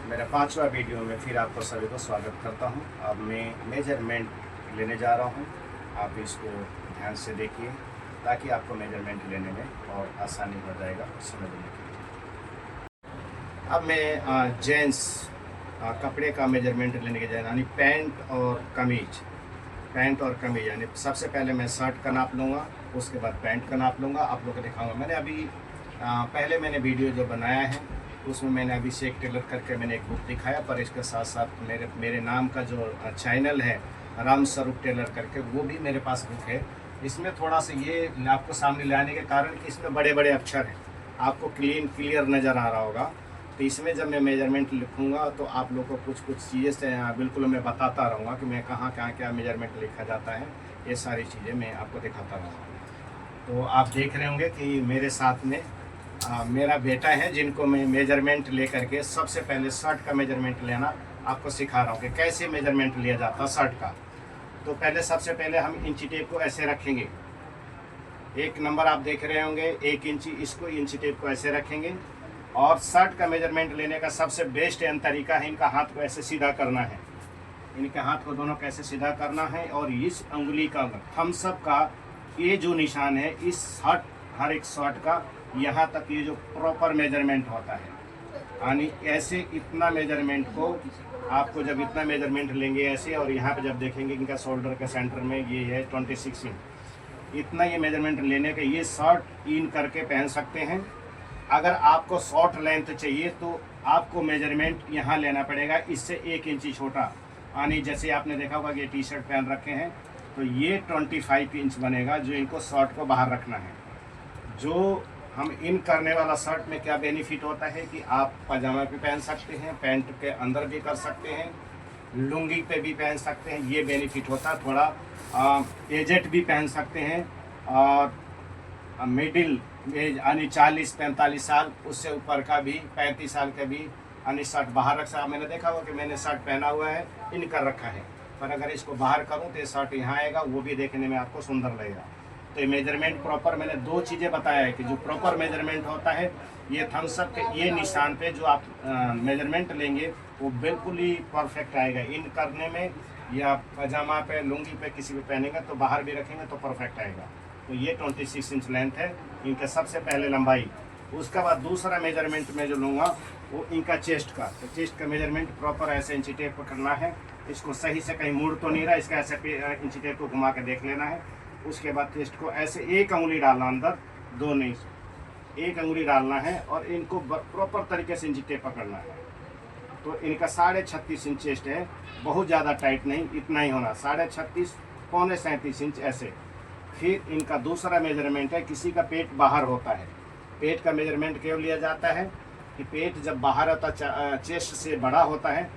मेरा 5वां वीडियो में फिर आपको सभी को स्वागत करता हूं। अब मैं मेजरमेंट लेने जा रहा हूं। आप इसको ध्यान से देखिए ताकि आपको मेजरमेंट लेने में और आसानी हो जाएगा समझने के लिए। अब मैं जेंट्स कपड़े का मेजरमेंट लेने के जा रहा हूँ, यानी पैंट और कमीज यानी सबसे पहले मैं शर्ट का नाप लूँगा, उसके बाद पैंट का नाप लूँगा। आप लोग को दिखाऊंगा। मैंने अभी पहले मैंने वीडियो जो बनाया है उसमें मैंने अभिषेक टेलर करके मैंने एक बुक दिखाया, पर इसके साथ साथ मेरे नाम का जो चैनल है राम स्वरूप टेलर करके, वो भी मेरे पास बुक है। इसमें थोड़ा सा ये आपको सामने लाने के कारण कि इसमें बड़े बड़े अक्षर हैं, आपको क्लियर नज़र आ रहा होगा। तो इसमें जब मैं मेजरमेंट लिखूंगा तो आप लोग को कुछ चीज़ें से बिल्कुल मैं बताता रहूँगा कि मैं कहाँ क्या मेजरमेंट लिखा जाता है। ये सारी चीज़ें मैं आपको दिखाता रहूँगा। तो आप देख रहे होंगे कि मेरे साथ में मेरा बेटा है, जिनको मैं मेजरमेंट लेकर के सबसे पहले शर्ट का मेजरमेंट लेना आपको सिखा रहा हूँ कि कैसे मेजरमेंट लिया जाता है शर्ट का। तो पहले सबसे पहले हम इंची टेप को ऐसे रखेंगे। एक नंबर आप देख रहे होंगे 1 इंची, इसको इंची टेप को ऐसे रखेंगे। और शर्ट का मेजरमेंट लेने का सबसे बेस्ट तरीका है, इनका हाथ को ऐसे सीधा करना है। इनके हाथ को दोनों कैसे सीधा करना है और इस अंगुली का थम्स अप का ये जो निशान है इस हर एक शर्ट का यहाँ तक ये जो प्रॉपर मेजरमेंट होता है, यानी ऐसे इतना मेजरमेंट को आपको जब इतना मेजरमेंट लेंगे ऐसे, और यहाँ पे जब देखेंगे इनका शोल्डर के सेंटर में ये है 26 इंच, इतना ये मेजरमेंट लेने के ये शर्ट इन करके पहन सकते हैं। अगर आपको शॉर्ट लेंथ चाहिए तो आपको मेजरमेंट यहाँ लेना पड़ेगा इससे 1 इंची छोटा, यानी जैसे आपने देखा होगा कि ये टी शर्ट पहन रखे हैं तो ये 25 इंच बनेगा जो इनको शर्ट को बाहर रखना है। जो हम इन करने वाला शर्ट में क्या बेनिफिट होता है कि आप पजामा पे पहन सकते हैं, पैंट के अंदर भी कर सकते हैं, लुंगी पे भी पहन सकते हैं, ये बेनिफिट होता है। थोड़ा एजेड भी पहन सकते हैं और मिडिल एज यानी 40-45 साल, उससे ऊपर का भी 35 साल का भी यानी शर्ट बाहर रख सकता। मैंने देखा हुआ कि मैंने शर्ट पहना हुआ है, इन कर रखा है, पर अगर इसको बाहर करूँ तो ये शर्ट यहाँ आएगा, वो भी देखने में आपको सुंदर लगेगा। तो ये मेजरमेंट प्रॉपर मैंने 2 चीज़ें बताया है कि जो प्रॉपर मेजरमेंट होता है ये थम्स अप के ये निशान पे जो आप मेजरमेंट लेंगे वो बिल्कुल ही परफेक्ट आएगा। इन करने में या पजामा पे लुंगी पे किसी पे पहनेंगे तो बाहर भी रखेंगे तो परफेक्ट आएगा। तो ये 26 इंच लेंथ है इनका सबसे पहले लंबाई। उसके बाद दूसरा मेजरमेंट में जो लूँगा वो इनका चेस्ट का। तो चेस्ट का मेजरमेंट प्रॉपर ऐसे इंची टेप पकड़ना है, इसको सही से कहीं मुड़ तो नहीं रहा, इसका ऐसे इंची टेप को घुमा के देख लेना है। उसके बाद चेस्ट को ऐसे 1 अंगुली डालना अंदर, 2 नहीं, 1 अंगुली डालना है और इनको प्रॉपर तरीके से इंची टेप पकड़ना है। तो इनका 36.5 इंच चेस्ट है, बहुत ज़्यादा टाइट नहीं, इतना ही होना 36.5 पौने 37 इंच ऐसे। फिर इनका दूसरा मेजरमेंट है, किसी का पेट बाहर होता है, पेट का मेजरमेंट क्यों लिया जाता है कि पेट जब बाहर होता चेस्ट से बड़ा होता है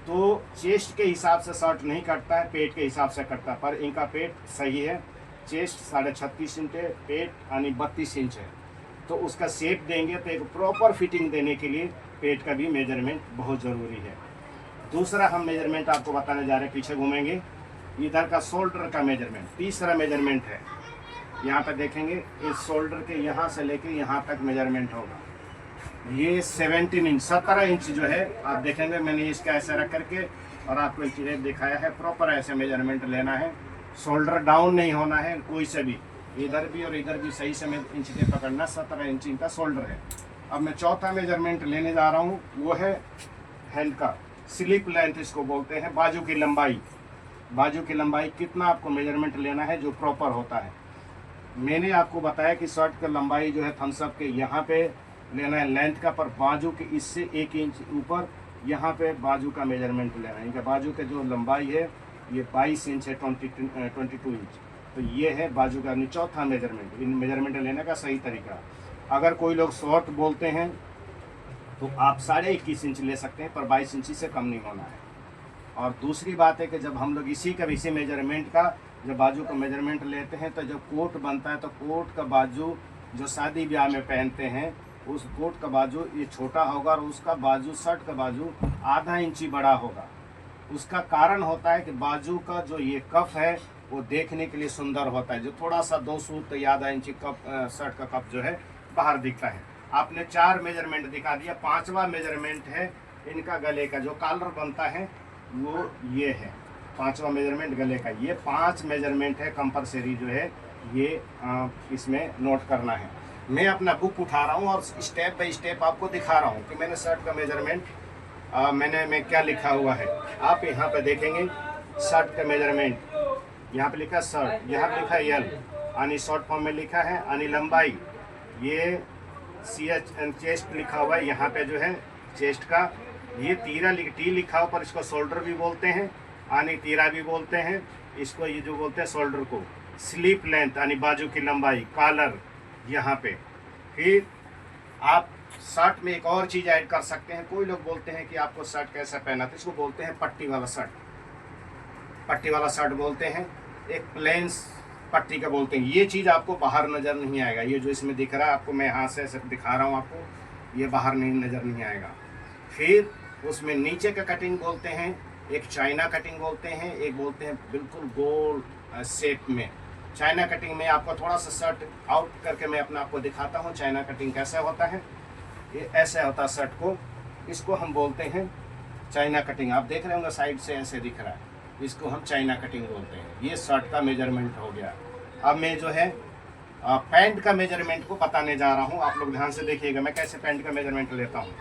तो चेस्ट के हिसाब से शर्ट नहीं कटता है, पेट के हिसाब से कटता है। पर इनका पेट सही है, चेस्ट 36.5 इंच है, पेट यानी 32 इंच है। तो उसका शेप देंगे तो एक प्रॉपर फिटिंग देने के लिए पेट का भी मेजरमेंट बहुत ज़रूरी है। दूसरा हम मेजरमेंट आपको बताने जा रहे हैं, पीछे घूमेंगे, इधर का शोल्डर का मेजरमेंट तीसरा मेजरमेंट है। यहाँ पर देखेंगे इस शोल्डर के यहाँ से लेके यहाँ तक मेजरमेंट होगा। ये 17 इंच जो है आप देखेंगे, मैंने इसका ऐसे रख करके और आपको एक चीज़ दिखाया है, प्रॉपर ऐसे मेजरमेंट लेना है। शोल्डर डाउन नहीं होना है कोई से भी, इधर भी और इधर भी सही से इंच टेप पकड़ना। 17 इंच का शोल्डर है। अब मैं चौथा मेजरमेंट लेने जा रहा हूँ, वो है हैंड का स्लीप लेंथ, इसको बोलते हैं बाजू की लंबाई। बाजू की लंबाई कितना आपको मेजरमेंट लेना है जो प्रॉपर होता है। मैंने आपको बताया कि शर्ट का लंबाई जो है थम्स अप के यहाँ पे लेना है लेंथ का, पर बाजू के इससे 1 इंच ऊपर यहाँ पे बाजू का मेजरमेंट लेना है। इनका बाजू के जो लंबाई है ये 22 इंच है, 22 इंच। तो ये है बाजू का चौथा मेजरमेंट। इन मेजरमेंट लेने का सही तरीका, अगर कोई लोग शॉर्ट बोलते हैं तो आप 21.5 इंच ले सकते हैं, पर 22 इंची से कम नहीं होना है। और दूसरी बात है कि जब हम लोग इसी मेजरमेंट का जब बाजू का मेजरमेंट लेते हैं तो जब कोट बनता है तो कोट का बाजू जो शादी ब्याह में पहनते हैं उस कोट का बाजू ये छोटा होगा और उसका बाजू शर्ट का बाजू आधा इंची बड़ा होगा। उसका कारण होता है कि बाजू का जो ये कफ है वो देखने के लिए सुंदर होता है, जो थोड़ा सा 2 सूत या आधा इंची कप शर्ट का कप जो है बाहर दिखता है। आपने 4 मेजरमेंट दिखा दिया, 5वां मेजरमेंट है इनका गले का जो कॉलर बनता है वो ये है। 5वां मेजरमेंट गले का। ये 5 मेजरमेंट है कंपलसरी जो है ये इसमें नोट करना है। मैं अपना बुक उठा रहा हूँ और स्टेप बाय स्टेप आपको दिखा रहा हूँ कि मैंने शर्ट का मेजरमेंट मैं क्या लिखा हुआ है। आप यहाँ पे देखेंगे शर्ट का मेजरमेंट, यहाँ पे लिखा शर्ट, यहाँ पे लिखा एल, यानी शॉर्ट फॉर्म में लिखा है, यानी लंबाई ये CH चेस्ट लिखा हुआ है। यहाँ पे जो है चेस्ट का ये टी लिखा हुआ पर इसको शोल्डर भी बोलते हैं, यानी तीरा भी बोलते हैं इसको। ये जो बोलते हैं शोल्डर को। स्लीप लेंथ यानी बाजू की लंबाई, कॉलर यहाँ पे। फिर आप शर्ट में एक और चीज़ ऐड कर सकते हैं। कोई लोग बोलते हैं कि आपको शर्ट कैसा पहना, तो इसको बोलते हैं पट्टी वाला शर्ट। पट्टी वाला शर्ट बोलते हैं, एक प्लेन पट्टी का बोलते हैं। ये चीज़ आपको बाहर नज़र नहीं आएगा। ये जो इसमें दिख रहा है आपको, मैं यहाँ से सिर्फ दिखा रहा हूँ आपको, ये बाहर नहीं नज़र नहीं आएगा। फिर उसमें नीचे का कटिंग बोलते हैं, एक चाइना कटिंग बोलते हैं, एक बोलते हैं बिल्कुल गोल शेप में। चाइना कटिंग में आपको थोड़ा सा शर्ट आउट करके मैं अपना आपको दिखाता हूँ चाइना कटिंग कैसे होता है। ये ऐसे होता है शर्ट को, इसको हम बोलते हैं चाइना कटिंग। आप देख रहे होंगे साइड से ऐसे दिख रहा है, इसको हम चाइना कटिंग बोलते हैं। ये शर्ट का मेजरमेंट हो गया। अब मैं जो है पैंट का मेजरमेंट को बताने जा रहा हूँ। आप लोग ध्यान से देखिएगा मैं कैसे पैंट का मेजरमेंट लेता हूँ।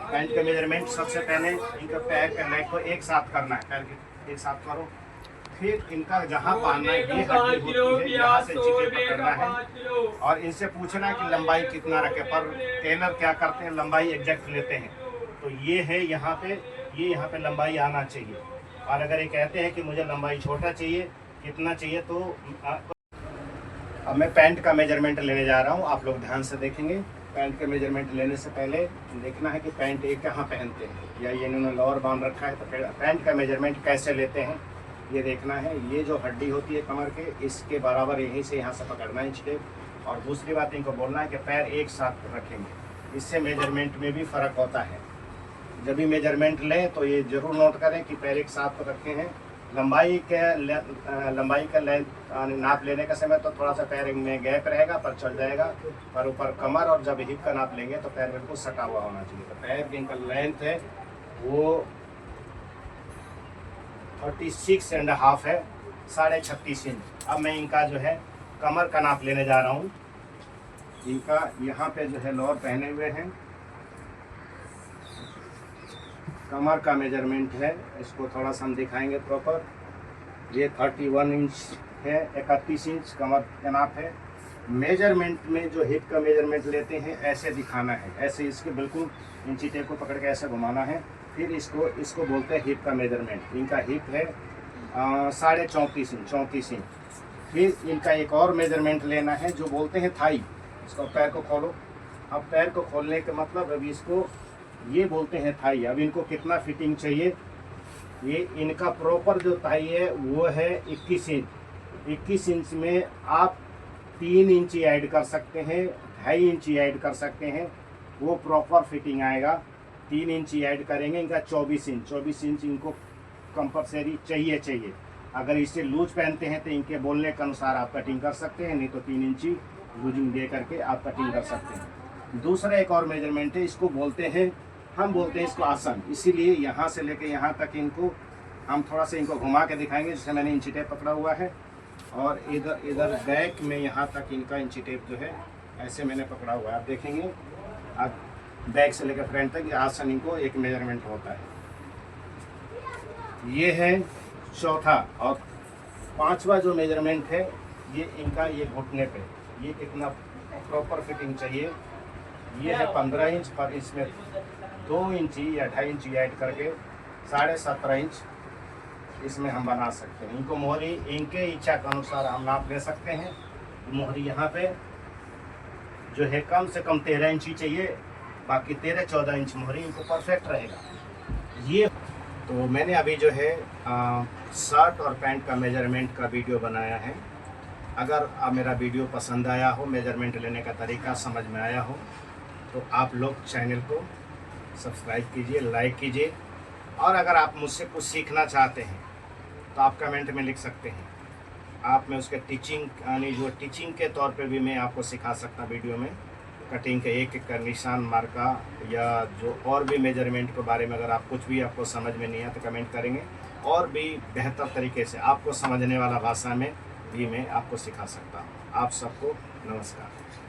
पैंट का मेजरमेंट सबसे पहले इनका पैर के लेग को एक साथ करना है, पैर के एक साथ करो। फिर इनका जहाँ बांधना है ये हड्डी होती है, यहाँ से चिटे पकड़ना है और इनसे पूछना है कि लंबाई कितना रखे। पर टेलर क्या करते हैं, लंबाई एग्जैक्ट लेते हैं। तो ये है यहाँ पे, ये यहाँ पे लंबाई आना चाहिए। और अगर ये कहते हैं कि मुझे लंबाई छोटा चाहिए, कितना चाहिए, तो अब मैं पैंट का मेजरमेंट लेने जा रहा हूँ। आप लोग ध्यान से देखेंगे। पैंट का मेजरमेंट लेने से पहले देखना है कि पैंट ये कहाँ पहनते हैं, या ये इन्होंने लोअर बांध रखा है। तो पैंट का मेजरमेंट कैसे लेते हैं ये देखना है। ये जो हड्डी होती है कमर के, इसके बराबर यहीं से यहाँ से पकड़ना है स्टेप। और दूसरी बात इनको बोलना है कि पैर एक साथ रखेंगे। इससे मेजरमेंट में भी फ़र्क होता है। जब भी मेजरमेंट लें तो ये ज़रूर नोट करें कि पैर एक साथ रखे हैं। लंबाई का लेंथ नाप लेने का समय तो थोड़ा सा पैर में गैप रहेगा पर चल जाएगा, पर ऊपर कमर और जब हिप का नाप लेंगे तो पैर बिल्कुल सटा हुआ होना चाहिए। तो पैर की इनका लेंथ है वो 36.5 है, 36.5 इंच। अब मैं इनका जो है कमर का नाप लेने जा रहा हूँ। इनका यहाँ पे जो है लोअर पहने हुए हैं, कमर का मेजरमेंट है, इसको थोड़ा सा हम दिखाएंगे प्रॉपर। ये 31 इंच है, 31 इंच कमर का नाप है। मेजरमेंट में जो हिप का मेजरमेंट लेते हैं ऐसे दिखाना है, ऐसे इसके बिल्कुल इंची टेप को पकड़ के ऐसे घुमाना है। फिर इसको बोलते हैं हिप का मेजरमेंट। इनका हिप है 34.5 इंच, 34 इंच। फिर इनका एक और मेजरमेंट लेना है जो बोलते हैं थाई। इसको पैर को खोलो। अब पैर को खोलने का मतलब अभी इसको ये बोलते हैं थाई। अब इनको कितना फिटिंग चाहिए, ये इनका प्रॉपर जो थाई है वो है 21 इंच। 21 इंच में आप 3 इंची ऐड कर सकते हैं, 2.5 इंची ऐड कर सकते हैं, वो प्रॉपर फिटिंग आएगा। 3 इंची ऐड करेंगे, इनका 24 इंच। 24 इंच इनको कंपलसरी चाहिए। अगर इसे लूज पहनते हैं तो इनके बोलने के अनुसार आप कटिंग कर सकते हैं, नहीं तो 3 इंची लूजिंग दे करके आप कटिंग कर सकते हैं। दूसरा एक और मेजरमेंट है, इसको बोलते हैं, हम बोलते हैं इसको आसन। इसीलिए यहाँ से लेके यहाँ तक इनको हम थोड़ा सा इनको घुमा के दिखाएंगे, जैसे मैंने इंची टेप पकड़ा हुआ है और इधर बैक में यहाँ तक इनका इंची टेप जो है ऐसे मैंने पकड़ा हुआ है। आप देखेंगे अब बैक से लेकर फ्रंट तक आसन इनको एक मेजरमेंट होता है। ये है चौथा। और 5वां जो मेजरमेंट है ये इनका, ये घुटने पे ये कितना प्रॉपर फिटिंग चाहिए। ये है 15 इंच, पर इसमें 2 इंची या 2.5 इंची ऐड करके 17.5 इंच इसमें हम बना सकते हैं। इनको मोहरी इनके इच्छा के अनुसार हम नाप ले सकते हैं। मोहरी यहाँ पे जो है कम से कम 13 इंची चाहिए, बाकी 13-14 इंच मोहरी इनको परफेक्ट रहेगा। ये तो मैंने अभी जो है शर्ट और पैंट का मेजरमेंट का वीडियो बनाया है। अगर आप मेरा वीडियो पसंद आया हो, मेजरमेंट लेने का तरीका समझ में आया हो, तो आप लोग चैनल को सब्सक्राइब कीजिए, लाइक कीजिए। और अगर आप मुझसे कुछ सीखना चाहते हैं तो आप कमेंट में लिख सकते हैं। आप में उसके टीचिंग यानी जो टीचिंग के तौर पे भी मैं आपको सिखा सकता वीडियो में। कटिंग के एक एक का निशान मार्का या जो और भी मेजरमेंट के बारे में अगर आप कुछ भी आपको समझ में नहीं आया तो कमेंट करेंगे, और भी बेहतर तरीके से आपको समझने वाला भाषा में भी मैं आपको सिखा सकता हूँ। आप सबको नमस्कार।